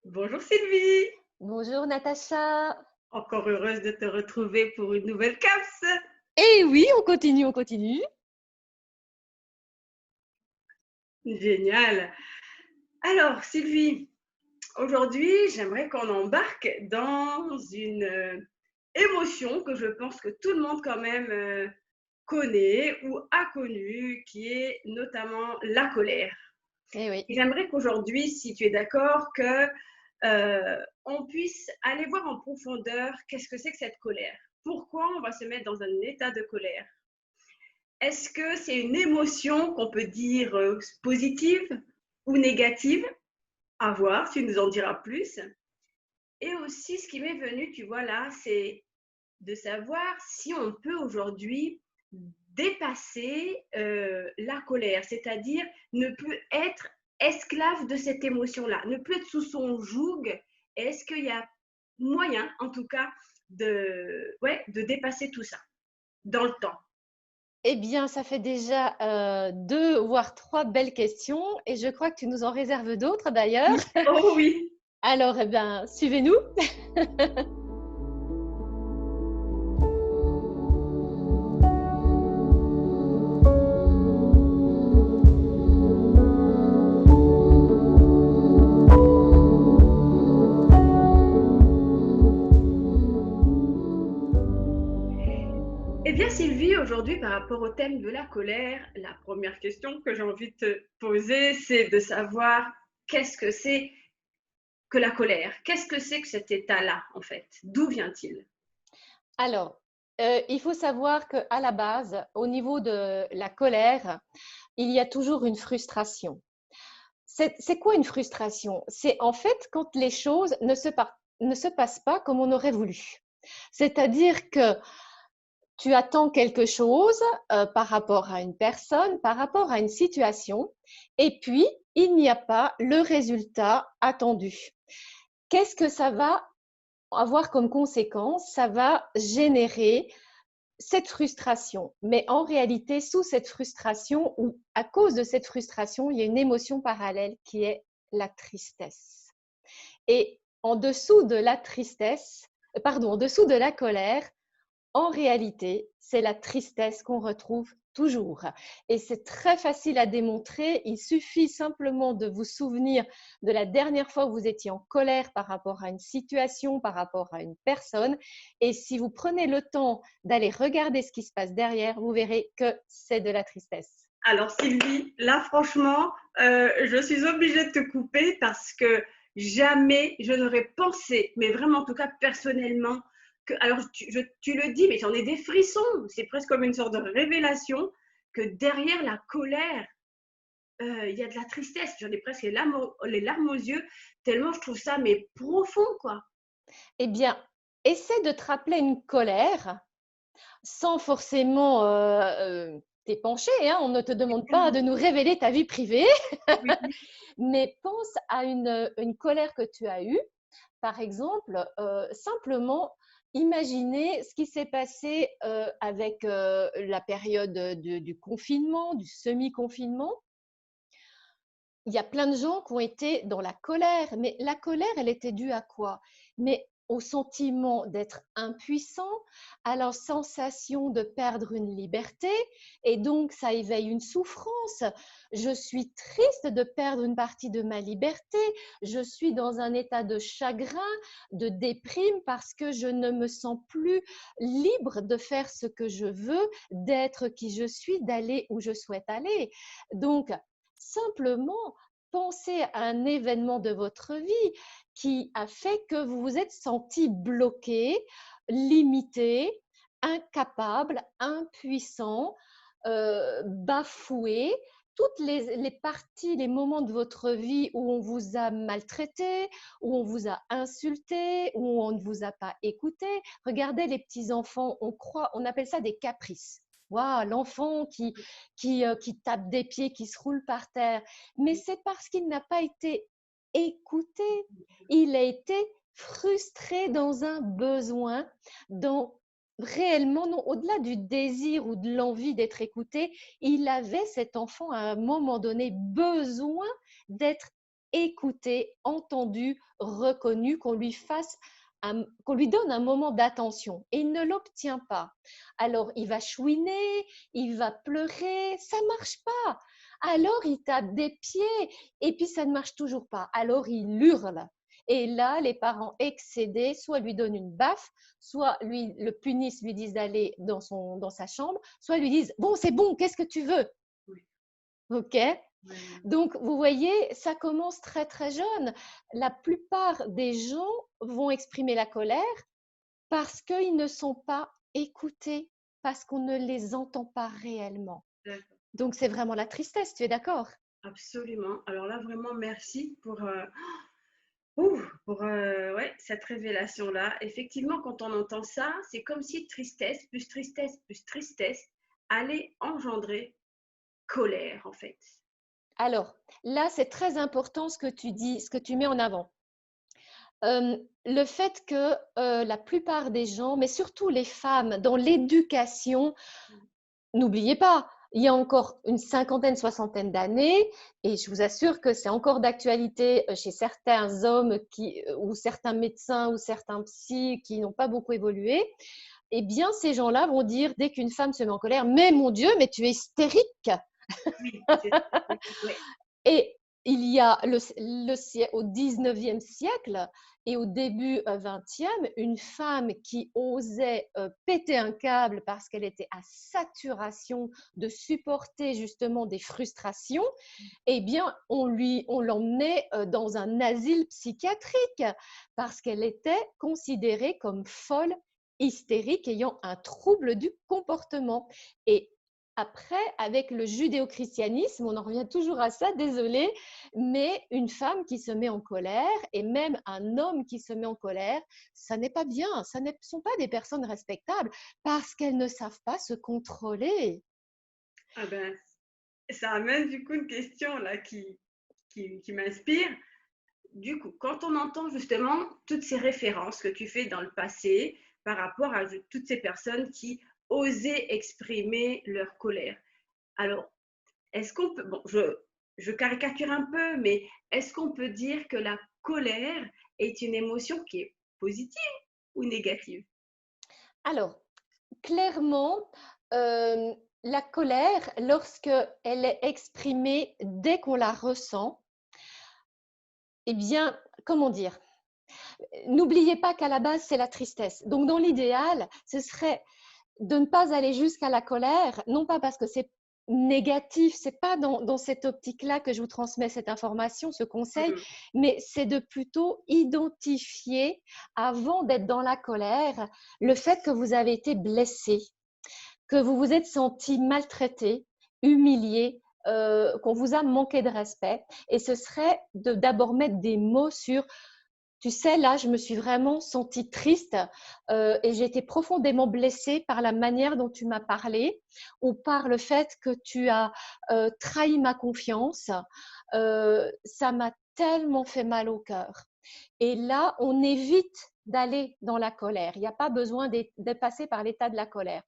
Bonjour Sylvie, Bonjour Natacha. encore heureuse de te retrouver pour une nouvelle CAPS. Eh oui, on continue, on continue. Génial. Alors Sylvie, aujourd'hui j'aimerais qu'on embarque dans une émotion que je pense que tout le monde quand même connaît ou a connue, qui est notamment la colère. Eh oui. Et j'aimerais qu'aujourd'hui, si tu es d'accord, que on puisse aller voir en profondeur qu'est-ce que c'est que cette colère. Pourquoi on va se mettre dans un état de colère? Est-ce que c'est une émotion qu'on peut dire positive ou négative? À voir, tu nous en diras plus. Et aussi, ce qui m'est venu, tu vois là, c'est de savoir si on peut aujourd'hui dépasser la colère, c'est-à-dire ne plus être esclave de cette émotion-là, ne plus être sous son joug. Est-ce qu'il y a moyen, en tout cas, de dépasser tout ça dans le temps? Eh bien, ça fait déjà deux voire trois belles questions et je crois que tu nous en réserves d'autres d'ailleurs. Oh oui. Alors, eh bien, suivez-nous. Eh bien, Sylvie, aujourd'hui, par rapport au thème de la colère, la première question que j'ai envie de te poser, c'est de savoir qu'est-ce que c'est que la colère? Qu'est-ce que c'est que cet état-là, en fait? D'où vient-il? Alors, il faut savoir qu'à la base, au niveau de la colère, il y a toujours une frustration. C'est quoi une frustration? C'est en fait quand les choses ne se passent pas comme on aurait voulu. C'est-à-dire que tu attends quelque chose par rapport à une personne, par rapport à une situation, et puis il n'y a pas le résultat attendu. Qu'est-ce que ça va avoir comme conséquence? Ça va générer cette frustration. Mais en réalité, sous cette frustration ou à cause de cette frustration, il y a une émotion parallèle qui est la tristesse. Et en dessous de la tristesse, pardon, en dessous de la colère, en réalité, c'est la tristesse qu'on retrouve toujours. Et c'est très facile à démontrer. Il suffit simplement de vous souvenir de la dernière fois où vous étiez en colère par rapport à une situation, par rapport à une personne. Et si vous prenez le temps d'aller regarder ce qui se passe derrière, vous verrez que c'est de la tristesse. Alors Sylvie, là franchement, je suis obligée de te couper parce que jamais je n'aurais pensé, mais vraiment en tout cas personnellement, que, alors tu le dis, mais j'en ai des frissons, c'est presque comme une sorte de révélation que derrière la colère, il y a de la tristesse, j'en ai presque les larmes aux yeux, tellement je trouve ça mais profond, quoi. Eh bien, essaie de te rappeler une colère sans forcément t'épancher. Hein. On ne te demande pas de nous révéler ta vie privée. Oui. Mais pense à une colère que tu as eue. Par exemple, simplement imaginer ce qui s'est passé avec la période du confinement, du semi-confinement. Il y a plein de gens qui ont été dans la colère, mais la colère, elle était due à quoi? Mais au sentiment d'être impuissant, à la sensation de perdre une liberté, et donc ça éveille une souffrance. Je suis triste de perdre une partie de ma liberté, je suis dans un état de chagrin, de déprime, parce que je ne me sens plus libre de faire ce que je veux, d'être qui je suis, d'aller où je souhaite aller. Donc, simplement, pensez à un événement de votre vie qui a fait que vous vous êtes senti bloqué, limité, incapable, impuissant, bafoué. Toutes les parties, les moments de votre vie où on vous a maltraité, où on vous a insulté, où on ne vous a pas écouté. Regardez les petits enfants, on appelle ça des caprices. Waouh, l'enfant qui tape des pieds, qui se roule par terre. Mais c'est parce qu'il n'a pas été écouté. Il a été frustré dans un besoin, dans réellement, non, au-delà du désir ou de l'envie d'être écouté, il avait, cet enfant, à un moment donné, besoin d'être écouté, entendu, reconnu, qu'on lui donne un moment d'attention et il ne l'obtient pas. Alors, il va chouiner, il va pleurer, ça ne marche pas. Alors, il tape des pieds et puis ça ne marche toujours pas. Alors, il hurle. Et là, les parents excédés, soit lui donnent une baffe, soit lui le punissent, lui disent d'aller dans sa chambre, soit lui disent bon, c'est bon, qu'est-ce que tu veux? Oui. Ok? Ouais. Donc, vous voyez, ça commence très très jeune. La plupart des gens vont exprimer la colère parce qu'ils ne sont pas écoutés, parce qu'on ne les entend pas réellement. D'accord. Donc, c'est vraiment la tristesse, tu es d'accord? Absolument. Alors là, vraiment, merci pour ouais, cette révélation-là. Effectivement, quand on entend ça, c'est comme si tristesse, plus tristesse, allait engendrer colère, en fait. Alors, là, c'est très important ce que tu dis, ce que tu mets en avant. Le fait que la plupart des gens, mais surtout les femmes, dans l'éducation, n'oubliez pas, il y a encore une cinquantaine, soixantaine d'années, et je vous assure que c'est encore d'actualité chez certains hommes ou certains médecins ou certains psys qui n'ont pas beaucoup évolué, eh bien, ces gens-là vont dire, dès qu'une femme se met en colère, mais mon Dieu, mais tu es hystérique. Oui, ouais. Et il y a au 19e siècle et au début 20e, une femme qui osait péter un câble parce qu'elle était à saturation de supporter justement des frustrations, eh bien, on l'emmenait dans un asile psychiatrique parce qu'elle était considérée comme folle, hystérique, ayant un trouble du comportement. Et après, avec le judéo-christianisme, on en revient toujours à ça, désolé, mais une femme qui se met en colère et même un homme qui se met en colère, ça n'est pas bien, ça ne sont pas des personnes respectables parce qu'elles ne savent pas se contrôler. Ah ben, ça amène du coup une question là qui m'inspire. Du coup, quand on entend justement toutes ces références que tu fais dans le passé par rapport à toutes ces personnes qui osaient exprimer leur colère, alors, est-ce qu'on peut, bon, je caricature un peu, mais est-ce qu'on peut dire que la colère est une émotion qui est positive ou négative? Alors, clairement, la colère, lorsque elle est exprimée dès qu'on la ressent, eh bien, comment dire? N'oubliez pas qu'à la base, c'est la tristesse. Donc, dans l'idéal, ce serait de ne pas aller jusqu'à la colère, non pas parce que c'est négatif, c'est pas dans cette optique-là que je vous transmets cette information, ce conseil, Mhm. mais c'est de plutôt identifier, avant d'être dans la colère, le fait que vous avez été blessé, que vous vous êtes senti maltraité, humilié, qu'on vous a manqué de respect. Et ce serait d'abord mettre des mots sur tu sais, là, je me suis vraiment sentie triste et j'ai été profondément blessée par la manière dont tu m'as parlé ou par le fait que tu as trahi ma confiance. Ça m'a tellement fait mal au cœur. Et là, on évite d'aller dans la colère. Il n'y a pas besoin de passer par l'état de la colère.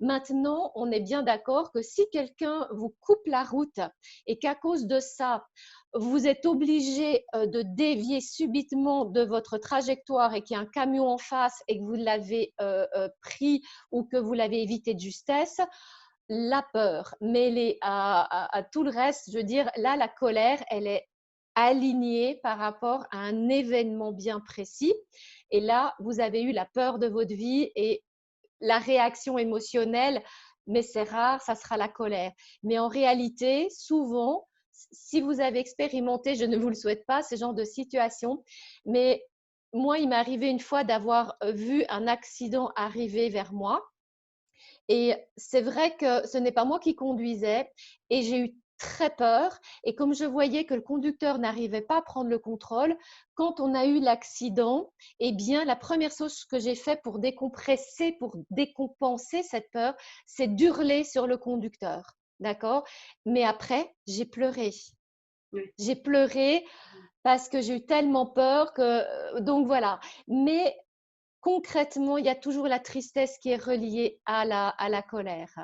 Maintenant, on est bien d'accord que si quelqu'un vous coupe la route et qu'à cause de ça, vous êtes obligé de dévier subitement de votre trajectoire et qu'il y a un camion en face et que vous l'avez pris ou que vous l'avez évité de justesse, la peur mêlée à tout le reste, je veux dire, là, la colère, elle est alignée par rapport à un événement bien précis. Et là, vous avez eu la peur de votre vie et la réaction émotionnelle, mais c'est rare, ça sera la colère. Mais en réalité, souvent, si vous avez expérimenté, je ne vous le souhaite pas, ce genre de situation, mais moi, il m'est arrivé une fois d'avoir vu un accident arriver vers moi. Et c'est vrai que ce n'est pas moi qui conduisais et j'ai eu très peur. Et comme je voyais que le conducteur n'arrivait pas à prendre le contrôle, quand on a eu l'accident, eh bien, la première chose que j'ai fait pour décompresser, pour décompenser cette peur, c'est d'hurler sur le conducteur. D'accord? Mais après, j'ai pleuré. Oui. J'ai pleuré parce que j'ai eu tellement peur que… Donc voilà. Mais concrètement, il y a toujours la tristesse qui est reliée à la colère.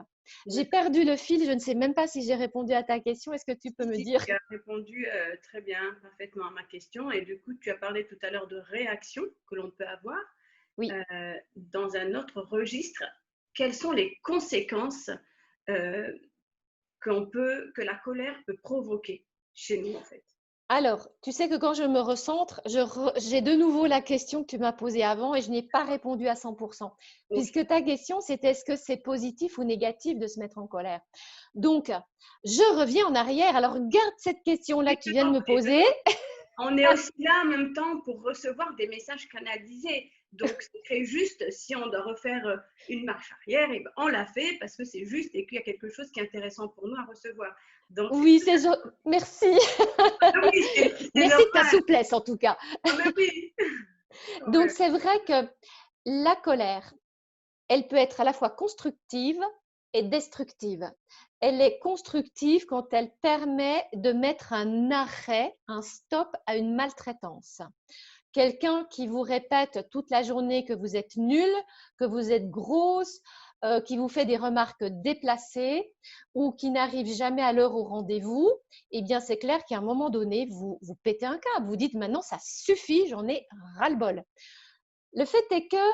J'ai perdu le fil, je ne sais même pas si j'ai répondu à ta question. Est-ce que tu peux me Si, dire? tu as répondu très bien, parfaitement à ma question. Et du coup, tu as parlé tout à l'heure de réaction que l'on peut avoir. Oui. Dans un autre registre, quelles sont les conséquences euh, que la colère peut provoquer chez nous, en fait? Alors, tu sais que quand je me recentre, j'ai de nouveau la question que tu m'as posée avant et je n'ai pas répondu à 100%. Ok. Puisque ta question, c'était est-ce que c'est positif ou négatif de se mettre en colère? Donc, je reviens en arrière. Alors, garde cette question-là Oui, que tu viens de me poser. on est aussi là en même temps pour recevoir des messages canalisés. Donc, c'est juste, si on doit refaire une marche arrière, et ben, on l'a fait parce que c'est juste et qu'il y a quelque chose qui est intéressant pour nous à recevoir. Donc, Oui, merci. ah oui, c'est Merci de ta normal. souplesse en tout cas. Ah, mais oui, Donc, ouais. c'est vrai que la colère, elle peut être à la fois constructive et destructive. Elle est constructive quand elle permet de mettre un arrêt, un stop à une maltraitance. Quelqu'un qui vous répète toute la journée que vous êtes nul, que vous êtes grosse, qui vous fait des remarques déplacées ou qui n'arrive jamais à l'heure au rendez-vous, eh bien c'est clair qu'à un moment donné, vous pétez un câble. Vous dites maintenant, ça suffit, j'en ai ras-le-bol. Le fait est que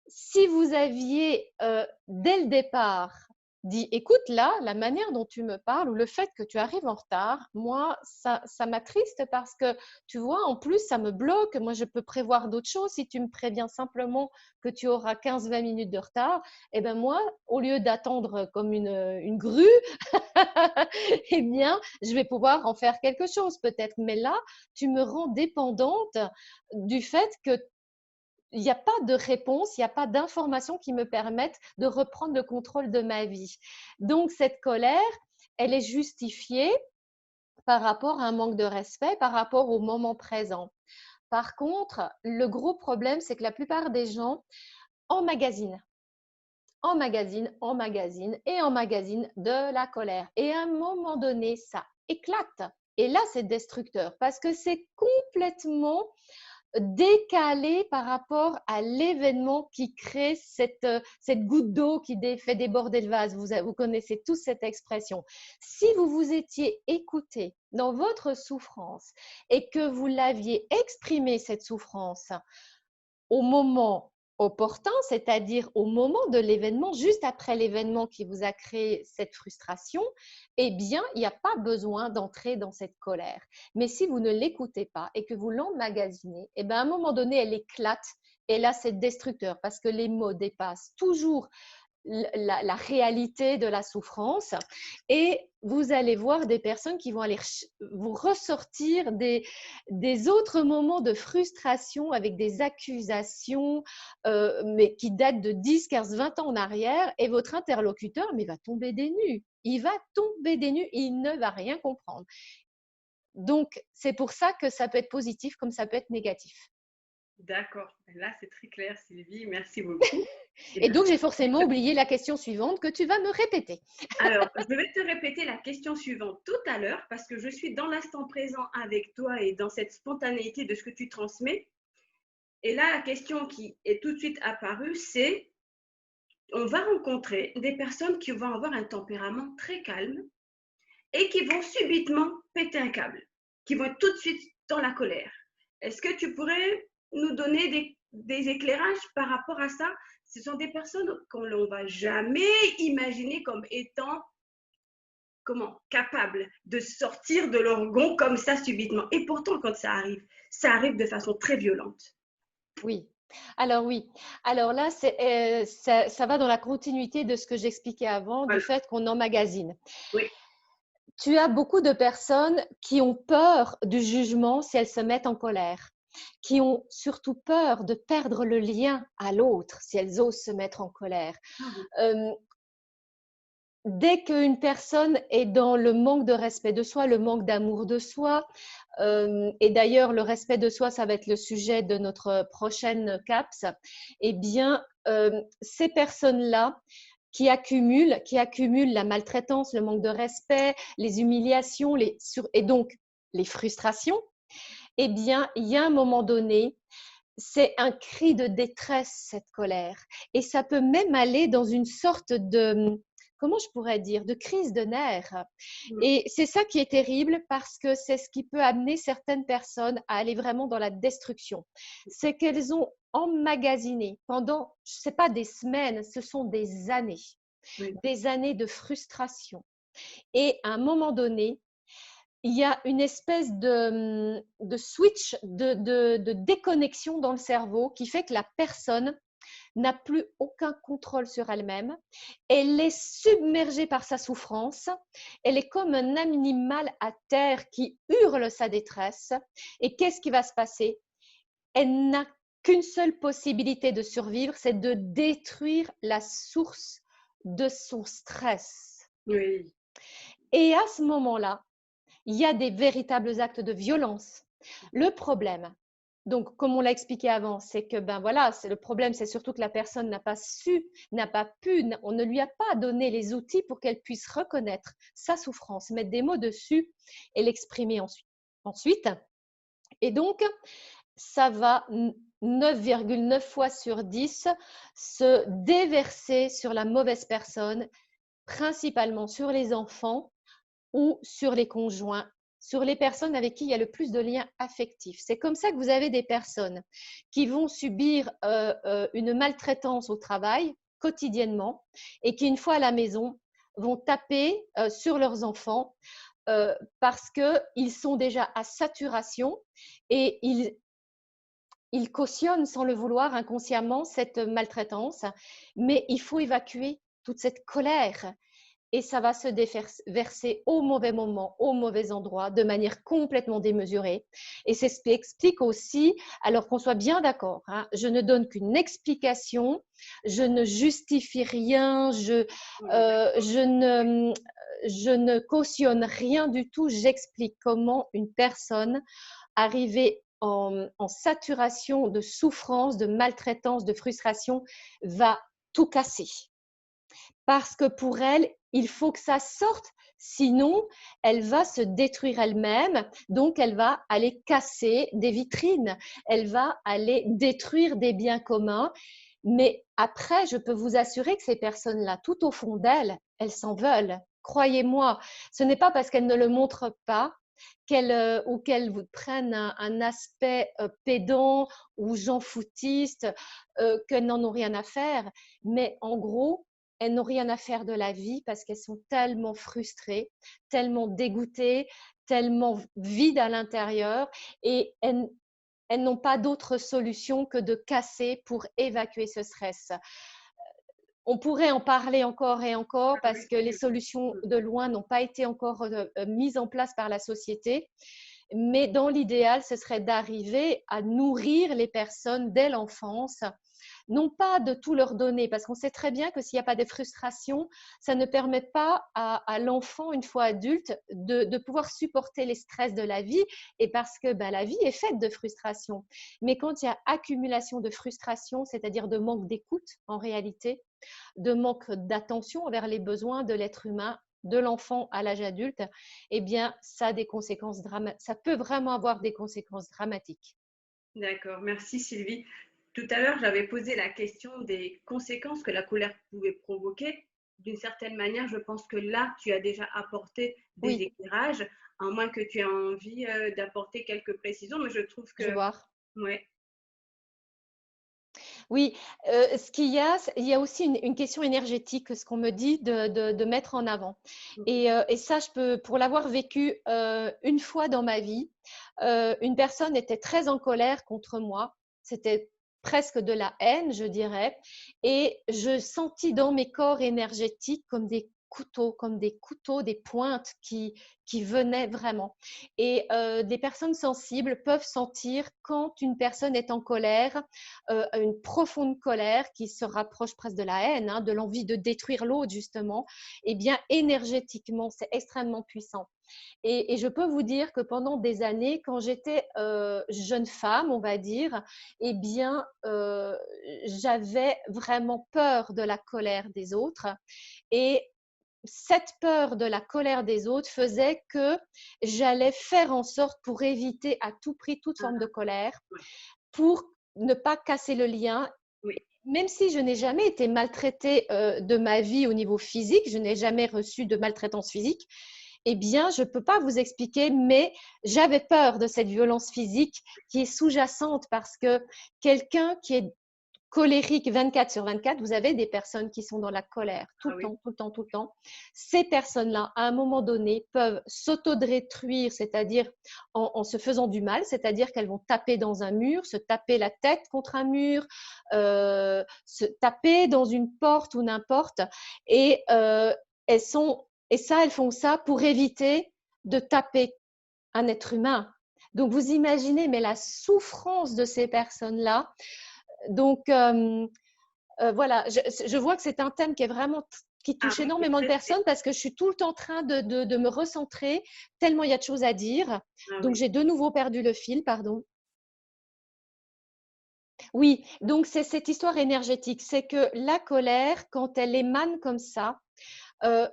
si vous aviez dès le départ dit, écoute là, la manière dont tu me parles ou le fait que tu arrives en retard, moi, ça m'attriste parce que tu vois, en plus, ça me bloque. Moi, je peux prévoir d'autres choses. Si tu me préviens simplement que tu auras 15-20 minutes de retard, eh ben moi, au lieu d'attendre comme une grue, eh bien, je vais pouvoir en faire quelque chose peut-être. Mais là, tu me rends dépendante du fait que il n'y a pas de réponse, il n'y a pas d'informations qui me permettent de reprendre le contrôle de ma vie. Donc, cette colère, elle est justifiée par rapport à un manque de respect, par rapport au moment présent. Par contre, le gros problème, c'est que la plupart des gens emmagasinent, emmagasinent et emmagasinent de la colère. Et à un moment donné, ça éclate. Et là, c'est destructeur parce que c'est complètement décalé par rapport à l'événement qui crée cette goutte d'eau qui fait déborder le vase. Vous connaissez tous cette expression. Si vous vous étiez écouté dans votre souffrance et que vous l'aviez exprimé, cette souffrance, au moment opportun, c'est-à-dire au moment de l'événement, juste après l'événement qui vous a créé cette frustration, eh bien, il n'y a pas besoin d'entrer dans cette colère. Mais si vous ne l'écoutez pas et que vous l'emmagasinez, eh bien, à un moment donné, elle éclate et là, c'est destructeur parce que les mots dépassent toujours la réalité de la souffrance et vous allez voir des personnes qui vont aller vous ressortir des autres moments de frustration avec des accusations mais qui datent de 10, 15, 20 ans en arrière et votre interlocuteur mais va tomber des nues. Il va tomber des nues, il ne va rien comprendre. Donc, c'est pour ça que ça peut être positif comme ça peut être négatif. D'accord. Là, c'est très clair, Sylvie. Merci beaucoup. Et Et merci. donc, j'ai forcément oublié la question suivante que tu vas me répéter. Alors, je vais te répéter la question suivante tout à l'heure parce que je suis dans l'instant présent avec toi et dans cette spontanéité de ce que tu transmets. Et là, la question qui est tout de suite apparue, c'est on va rencontrer des personnes qui vont avoir un tempérament très calme et qui vont subitement péter un câble, qui vont être tout de suite dans la colère. Est-ce que tu pourrais nous donner des éclairages par rapport à ça? Ce sont des personnes qu'on ne va jamais imaginer comme étant capables de sortir de leur gond comme ça subitement. Et pourtant, quand ça arrive de façon très violente. Oui. Alors oui. Alors là, ça va dans la continuité de ce que j'expliquais avant, du Voilà. fait qu'on emmagasine. Oui, Tu as beaucoup de personnes qui ont peur du jugement si elles se mettent en colère, qui ont surtout peur de perdre le lien à l'autre si elles osent se mettre en colère. Euh, Dès qu'une personne est dans le manque de respect de soi, le manque d'amour de soi, et d'ailleurs le respect de soi, ça va être le sujet de notre prochaine CAPS, eh bien, ces personnes-là qui accumulent la maltraitance, le manque de respect, les humiliations, et donc les frustrations, eh bien, il y a un moment donné, c'est un cri de détresse, cette colère. Et ça peut même aller dans une sorte de, comment je pourrais dire, de crise de nerfs. Mm. Et c'est ça qui est terrible parce que c'est ce qui peut amener certaines personnes à aller vraiment dans la destruction. C'est qu'elles ont emmagasiné pendant, ce n'est pas des semaines, ce sont Oui, des années de frustration. Et à un moment donné, il y a une espèce de switch, de déconnexion dans le cerveau qui fait que la personne n'a plus aucun contrôle sur elle-même. Elle est submergée par sa souffrance. Elle est comme un animal à terre qui hurle sa détresse. Et qu'est-ce qui va se passer? Elle n'a qu'une seule possibilité de survivre, c'est de détruire la source de son stress. oui, Et à ce moment-là, il y a des véritables actes de violence. Le problème, donc comme on l'a expliqué avant, c'est que ben voilà, c'est le problème, c'est surtout que la personne n'a pas su, n'a pas pu, on ne lui a pas donné les outils pour qu'elle puisse reconnaître sa souffrance, mettre des mots dessus et l'exprimer ensuite. Et donc, ça va 9,9 fois sur 10 se déverser sur la mauvaise personne, principalement sur les enfants ou sur les conjoints, sur les personnes avec qui il y a le plus de liens affectifs. C'est comme ça que vous avez des personnes qui vont subir une maltraitance au travail quotidiennement et qui, une fois à la maison, vont taper sur leurs enfants parce qu'ils sont déjà à saturation et ils cautionnent sans le vouloir inconsciemment cette maltraitance, mais il faut évacuer toute cette colère et ça va se déverser au mauvais moment, au mauvais endroit, de manière complètement démesurée. Et c'est ce qui explique aussi, alors qu'on soit bien d'accord, hein, je ne donne qu'une explication, je ne justifie rien, on est d'accord. je ne cautionne rien du tout, j'explique comment une personne arrivée en saturation de souffrance, de maltraitance, de frustration, va tout casser. Parce que pour elle, il faut que ça sorte, sinon elle va se détruire elle-même, donc elle va aller casser des vitrines, elle va aller détruire des biens communs. Mais après, je peux vous assurer que ces personnes-là, tout au fond d'elles, elles s'en veulent. Croyez-moi, ce n'est pas parce qu'elles ne le montrent pas ou qu'elles vous prennent un aspect pédant ou jean foutiste, qu'elles n'en ont rien à faire. Mais en gros, elles n'ont rien à faire de la vie parce qu'elles sont tellement frustrées, tellement dégoûtées, tellement vides à l'intérieur et elles n'ont pas d'autre solution que de casser pour évacuer ce stress. On pourrait en parler encore et encore Ah parce oui, que les c'est solutions sûr. de loin n'ont pas été encore mises en place par la société. Mais dans l'idéal, ce serait d'arriver à nourrir les personnes dès l'enfance, non pas de tout leur donner, parce qu'on sait très bien que s'il n'y a pas de frustration, ça ne permet pas à l'enfant, une fois adulte, de pouvoir supporter les stress de la vie, et parce que ben, la vie est faite de frustration. Mais quand il y a accumulation de frustration, c'est-à-dire de manque d'écoute en réalité, de manque d'attention envers les besoins de l'être humain, de l'enfant à l'âge adulte, eh bien, ça a des conséquences ça peut vraiment avoir des conséquences dramatiques. D'accord, merci Sylvie. Tout à l'heure, j'avais posé la question des conséquences que la colère pouvait provoquer. D'une certaine manière, je pense que là, tu as déjà apporté des Oui, éclairages, à moins que tu aies envie d'apporter quelques précisions, mais je trouve je que, vois. ouais, Oui, il y a aussi une question énergétique, ce qu'on me dit de mettre en avant. Et ça, pour l'avoir vécu une fois dans ma vie, une personne était très en colère contre moi. C'était presque de la haine, je dirais. Et je sentis dans mes corps énergétiques comme des couteaux, des pointes qui venaient vraiment. Et des personnes sensibles peuvent sentir quand une personne est en colère, une profonde colère qui se rapproche presque de la haine, hein, de l'envie de détruire l'autre justement, et bien énergétiquement, c'est extrêmement puissant. Et je peux vous dire que pendant des années, quand j'étais jeune femme, on va dire, eh bien, j'avais vraiment peur de la colère des autres. Et cette peur de la colère des autres faisait que j'allais faire en sorte pour éviter à tout prix toute forme de colère, ouais, pour ne pas casser le lien oui, même si je n'ai jamais été maltraitée de ma vie au niveau physique, je n'ai jamais reçu de maltraitance physique, eh bien, je ne peux pas vous expliquer, mais j'avais peur de cette violence physique qui est sous-jacente parce que quelqu'un qui est colérique 24/24, vous avez des personnes qui sont dans la colère tout Ah le oui, temps, tout le temps, tout le temps. Ces personnes-là, à un moment donné, peuvent s'autodétruire, c'est-à-dire en se faisant du mal, c'est-à-dire qu'elles vont taper dans un mur, se taper la tête contre un mur, se taper dans une porte ou n'importe. Et elles font ça pour éviter de taper un être humain. Donc, vous imaginez, mais la souffrance de ces personnes-là. Donc, voilà, je vois que c'est un thème qui est vraiment qui ah touche oui, c'est énormément de très, très. personnes parce que je suis tout le temps en train de me recentrer, tellement il y a de choses à dire. Ah Donc, oui, j'ai de nouveau perdu le fil, pardon. Oui, donc c'est cette histoire énergétique. C'est que la colère, quand elle émane comme ça, euh,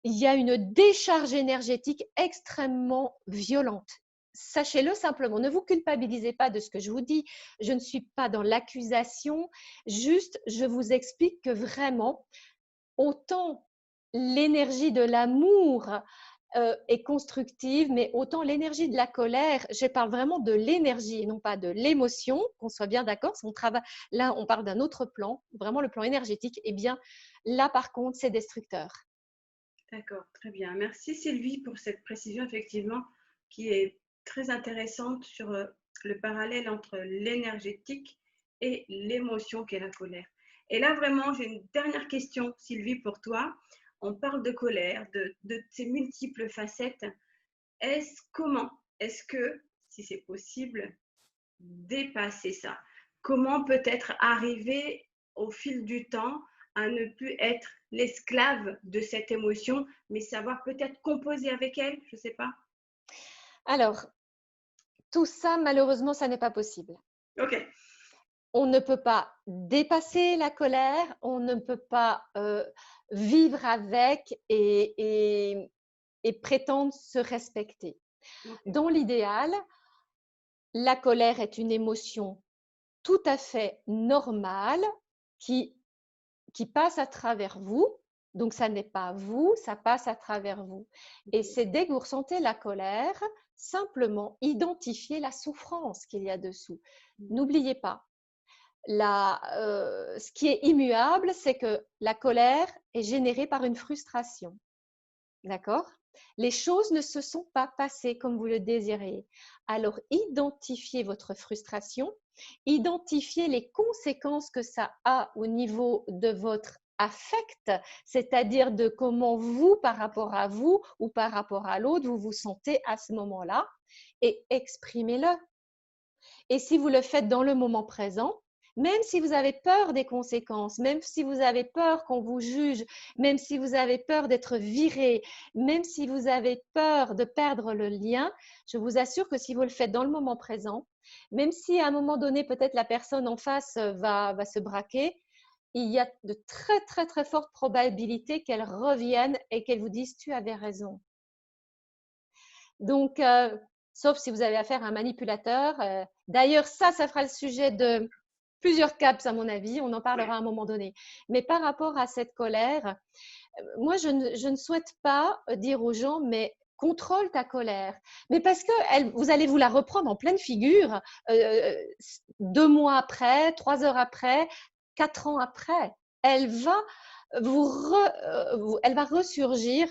il y a une décharge énergétique extrêmement violente. Sachez-le simplement, ne vous culpabilisez pas de ce que je vous dis. Je ne suis pas dans l'accusation, juste je vous explique que vraiment, autant l'énergie de l'amour est constructive, mais autant l'énergie de la colère, je parle vraiment de l'énergie et non pas de l'émotion, qu'on soit bien d'accord. Si on travaille, là, on parle d'un autre plan, vraiment le plan énergétique. Eh bien, là, par contre, c'est destructeur. d'accord, très bien. Merci Sylvie pour cette précision, effectivement, qui est très intéressante sur le parallèle entre l'énergétique et l'émotion qu'est la colère. Et là, vraiment, j'ai une dernière question, Sylvie, pour toi. On parle de colère, de ses multiples facettes. Est-ce que, si c'est possible, dépasser ça? Comment peut-être arriver au fil du temps à ne plus être l'esclave de cette émotion, mais savoir peut-être composer avec elle, je ne sais pas. Alors, tout ça, malheureusement, ça n'est pas possible. Ok, On ne peut pas dépasser la colère, on ne peut pas vivre avec et prétendre se respecter. ok, Dans l'idéal, la colère est une émotion tout à fait normale qui, qui passe à travers vous. Donc, ça n'est pas vous, ça passe à travers vous. Et ok. c'est dès que vous ressentez la colère, simplement identifier la souffrance qu'il y a dessous. N'oubliez pas, ce qui est immuable, c'est que la colère est générée par une frustration. D'accord? Les choses ne se sont pas passées comme vous le désirez. Alors, identifiez votre frustration, identifiez les conséquences que ça a au niveau de votre affect, c'est-à-dire de comment vous, par rapport à vous ou par rapport à l'autre, vous vous sentez à ce moment-là et exprimez-le. Et si vous le faites dans le moment présent, même si vous avez peur des conséquences, même si vous avez peur qu'on vous juge, même si vous avez peur d'être viré, même si vous avez peur de perdre le lien, je vous assure que si vous le faites dans le moment présent, même si à un moment donné, peut-être la personne en face va se braquer, il y a de très, très, très fortes probabilités qu'elle revienne et qu'elle vous dise, tu avais raison. Donc, sauf si vous avez affaire à un manipulateur. D'ailleurs, ça fera le sujet de plusieurs caps, à mon avis. On en parlera à un moment donné. Mais par rapport à cette colère, moi, je ne souhaite pas dire aux gens, mais contrôle ta colère. Mais parce que vous allez vous la reprendre en pleine figure 2 mois après, 3 heures après, 4 ans après. Elle va elle va ressurgir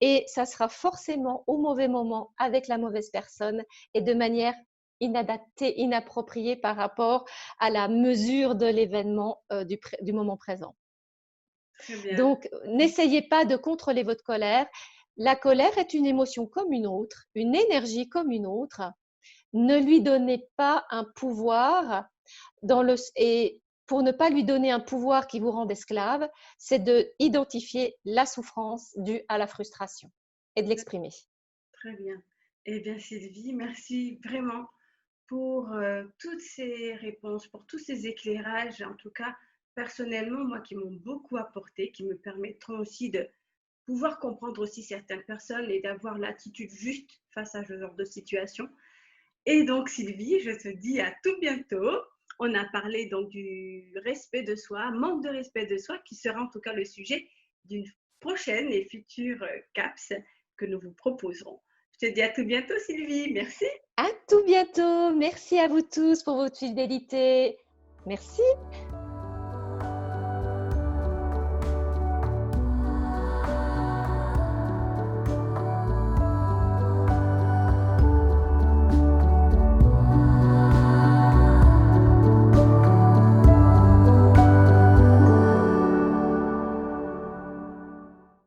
et ça sera forcément au mauvais moment avec la mauvaise personne et de manière inadaptée, inappropriée par rapport à la mesure de l'événement du moment présent. Très bien. Donc, n'essayez pas de contrôler votre colère. La colère est une émotion comme une autre, une énergie comme une autre. Ne lui donnez pas un pouvoir et pour ne pas lui donner un pouvoir qui vous rende esclave, c'est de identifier la souffrance due à la frustration et de l'exprimer. Très bien. Eh bien, Sylvie, merci vraiment pour toutes ces réponses, pour tous ces éclairages, en tout cas, personnellement, moi, qui m'ont beaucoup apporté, qui me permettront aussi de pouvoir comprendre aussi certaines personnes et d'avoir l'attitude juste face à ce genre de situation. Et donc, Sylvie, je te dis à tout bientôt On a parlé donc du respect de soi, manque de respect de soi, qui sera en tout cas le sujet d'une prochaine et future CAPS que nous vous proposerons. Je te dis à tout bientôt, Sylvie. Merci. À tout bientôt. Merci à vous tous pour votre fidélité. Merci.